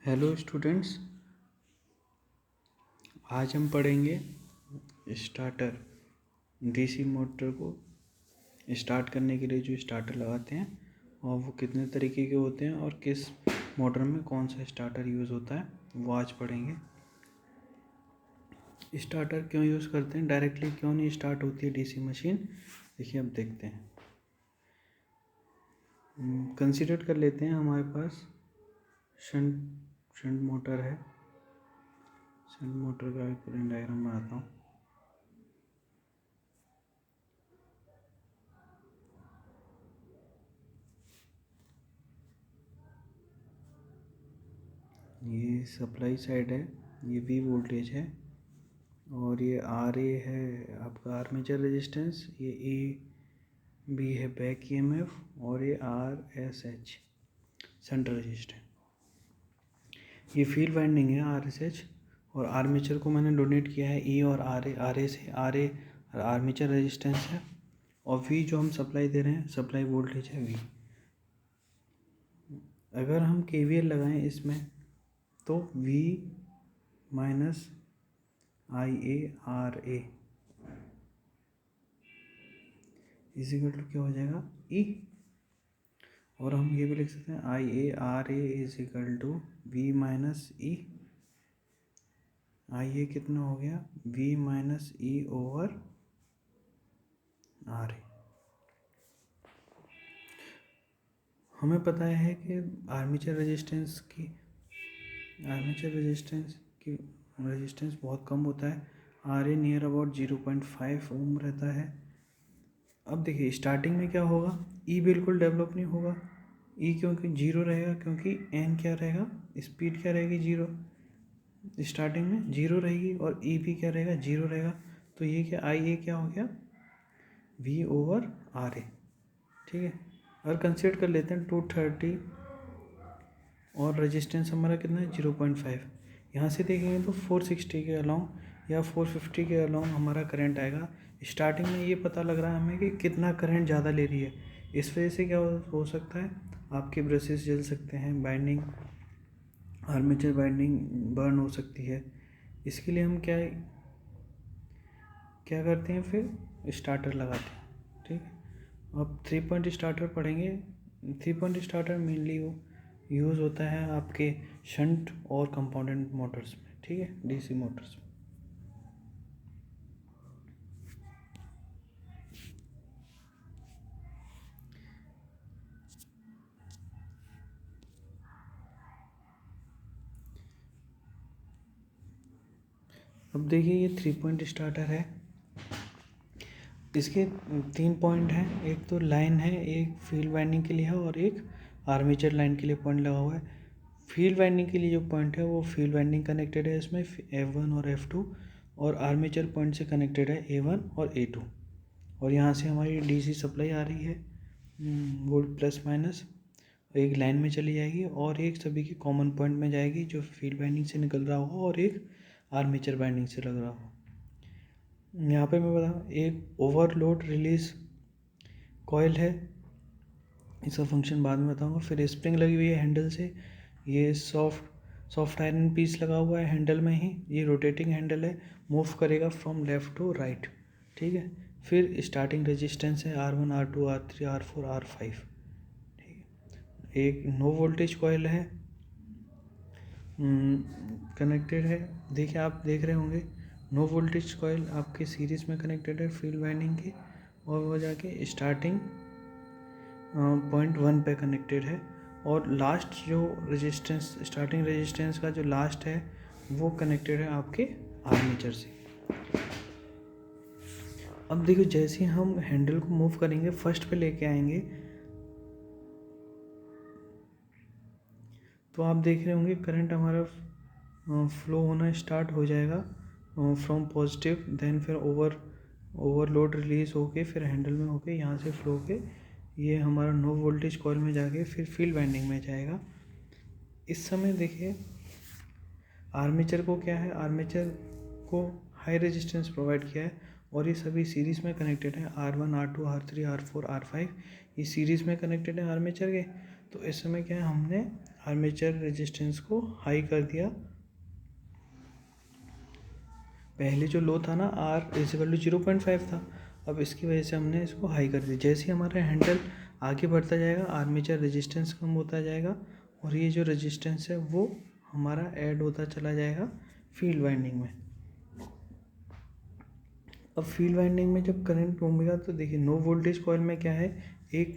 Hello students, आज हम पढ़ेंगे स्टार्टर। डीसी मोटर को स्टार्ट करने के लिए जो स्टार्टर लगाते हैं और वो कितने तरीके के होते हैं और किस मोटर में कौन सा स्टार्टर यूज़ होता है वो आज पढ़ेंगे। स्टार्टर क्यों यूज़ करते हैं, डायरेक्टली क्यों नहीं स्टार्ट होती है डीसी मशीन, देखिए अब देखते हैं। कंसीडर कर लेते हैं हमारे पास शंट मोटर है। शंट मोटर का एक डायग्राम बनाता हूँ। ये सप्लाई साइड है, ये V वोल्टेज है और ये RA है आपका आर्मेचर रेजिस्टेंस, ये AB है बैक EMF और ये RSH सेंटर रेजिस्टेंस। ये फील्ड वाइंडिंग है RSH और आर्मेचर को मैंने डोनेट किया है E और RA से। RA आर्मेचर रेजिस्टेंस है और V जो हम सप्लाई दे रहे हैं सप्लाई वोल्टेज है V। अगर हम KVL लगाएं इसमें तो V minus IARA is equal to क्या हो जाएगा E, और हम ये भी लिख सकते हैं IARA is equal to V minus E। IA कितना हो गया V minus E over RA। हमें पता है कि आर्मेचर रेजिस्टेंस की रेजिस्टेंस बहुत कम होता है। RA नियर अबाउट 0.5 ओम रहता है। अब देखिए स्टार्टिंग में क्या होगा, E बिल्कुल डेवलप नहीं होगा। E क्योंकि जीरो रहेगा, क्योंकि N क्या रहेगा, स्पीड क्या रहेगी जीरो, स्टार्टिंग में जीरो रहेगी और E भी क्या रहेगा जीरो रहेगा। तो ये क्या IA क्या हो गया V ओवर RA, ठीक है। अगर कंसिडर कर लेते हैं 230 और रेजिस्टेंस हमारा कितना है 0.5, यहाँ से देखेंगे तो 460 के अलाउंग या 450 के अलाउंग हमारा करंट आएगा। स्टार्टिंग में ये पता लग रहा है हमें कि कितना करंट ज़्यादा ले रही है। इस वजह से क्या हो सकता है, आपके ब्रशेस जल सकते हैं, बाइंडिंग आर्मेचर बाइंडिंग बर्न हो सकती है। इसके लिए हम क्या करते हैं, फिर स्टार्टर लगाते हैं, ठीक है। अब 3 पॉइंट स्टार्टर पढ़ेंगे। 3 पॉइंट स्टार्टर मेनली वो यूज़ होता है आपके शंट और कंपाउंडेड मोटर्स में, ठीक है, डीसी मोटर्स में। अब देखिए ये 3 पॉइंट स्टार्टर है। इसके 3 पॉइंट हैं, एक तो लाइन है, एक फील्ड वाइंडिंग के लिए है और एक आर्मेचर लाइन के लिए पॉइंट लगा हुआ है। फील्ड वाइंडिंग के लिए जो पॉइंट है वो फील्ड वाइंडिंग कनेक्टेड है इसमें F1 और F2, और आर्मेचर पॉइंट से कनेक्टेड है A1 और A2। और यहाँ से हमारी DC सप्लाई आ रही है वोल्ट प्लस माइनस, एक लाइन में चली जाएगी और एक सभी के कॉमन पॉइंट में जाएगी जो फील्ड वाइंडिंग से निकल रहा हो और एक आर्मेचर बाइंडिंग से लग रहा हो। यहाँ पे मैं बताऊँ, एक ओवरलोड रिलीज कॉइल है, इसका फंक्शन बाद में बताऊँगा। फिर स्प्रिंग लगी हुई है हैंडल से, ये सॉफ्ट आयरन पीस लगा हुआ है हैंडल में ही, ये रोटेटिंग हैंडल है, मूव करेगा फ्रॉम लेफ़्ट टू राइट, ठीक है। फिर स्टार्टिंग रेजिस्टेंस है R1 R2 R3 R4 R5, ठीक है। एक नो वोल्टेज कॉइल है कनेक्टेड है, देखिए आप देख रहे होंगे नो वोल्टेज कॉइल आपके सीरीज़ में कनेक्टेड है फील्ड वाइंडिंग के, और वो जाके स्टार्टिंग पॉइंट 1 पे कनेक्टेड है। और लास्ट जो रेजिस्टेंस, स्टार्टिंग रेजिस्टेंस का जो लास्ट है वो कनेक्टेड है आपके आर्मेचर से। अब देखो जैसे हम हैंडल को मूव करेंगे, फर्स्ट पे लेके आएंगे, तो आप देख रहे होंगे करंट हमारा फ्लो होना स्टार्ट हो जाएगा फ्रॉम पॉजिटिव, देन फिर ओवरलोड रिलीज होके फिर हैंडल में होके यहाँ से फ्लो के ये हमारा नो वोल्टेज कॉइल में जाके फिर फील्ड वाइंडिंग में जाएगा। इस समय देखिए आर्मेचर को क्या है, आर्मेचर को हाई रेजिस्टेंस प्रोवाइड किया है और ये सभी सीरीज़ में कनेक्टेड है, R1 R2 R3 R4 R5 ये सीरीज़ में कनेक्टेड है आर्मेचर के। तो इस समय क्या है, हमने आर्मेचर रेजिस्टेंस को हाई कर दिया। पहले जो लो था ना R=0.5 था, अब इसकी वजह से हमने इसको हाई कर दिया। जैसे ही हमारा हैंडल आगे बढ़ता जाएगा आर्मेचर रेजिस्टेंस कम होता जाएगा और ये जो रेजिस्टेंस है वो हमारा ऐड होता चला जाएगा फील्ड वाइंडिंग में। अब फील्ड वाइंडिंग में जब करंट घूमेगा तो देखिए नो वोल्टेज कॉइल में क्या है, एक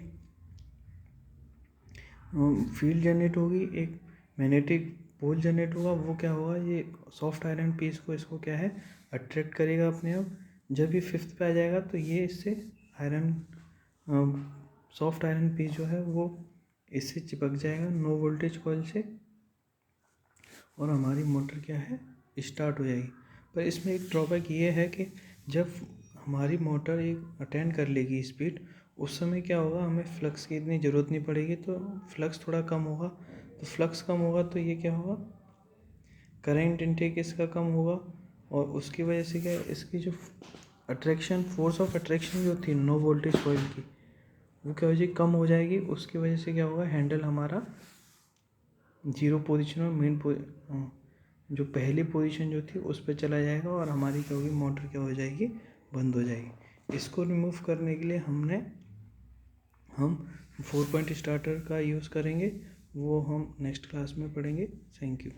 फील्ड जनरेट होगी, एक मैग्नेटिक पोल जनरेट होगा। वो क्या होगा, ये सॉफ्ट आयरन पीस को इसको क्या है अट्रैक्ट करेगा अपने आप। जब ये फिफ्थ पे आ जाएगा तो ये इससे आयरन सॉफ्ट आयरन पीस जो है वो इससे चिपक जाएगा नो वोल्टेज कॉइल से और हमारी मोटर क्या है स्टार्ट हो जाएगी। पर इसमें एक ड्रॉबैक ये है कि जब हमारी मोटर एक अटेंड कर लेगी स्पीड, उस समय क्या होगा, हमें फ्लक्स की इतनी ज़रूरत नहीं पड़ेगी, तो फ्लक्स थोड़ा कम होगा। तो फ्लक्स कम होगा तो ये क्या होगा, करंट इनटेक इसका कम होगा और उसकी वजह से क्या है, इसकी जो अट्रैक्शन फोर्स ऑफ अट्रैक्शन जो थी नो वोल्टेज कॉइल की, वो क्या हो जाएगी, कम हो जाएगी। उसकी वजह से क्या होगा, हैंडल हमारा जीरो पोजीशन और मेन जो पहली पोजीशन जो थी उस पर चला जाएगा और हमारी क्या होगी, मोटर क्या हो जाएगी, बंद हो जाएगी। इसको रिमूव करने के लिए हम 4 पॉइंट स्टार्टर का यूज़ करेंगे, वो हम नेक्स्ट क्लास में पढ़ेंगे। Thank you.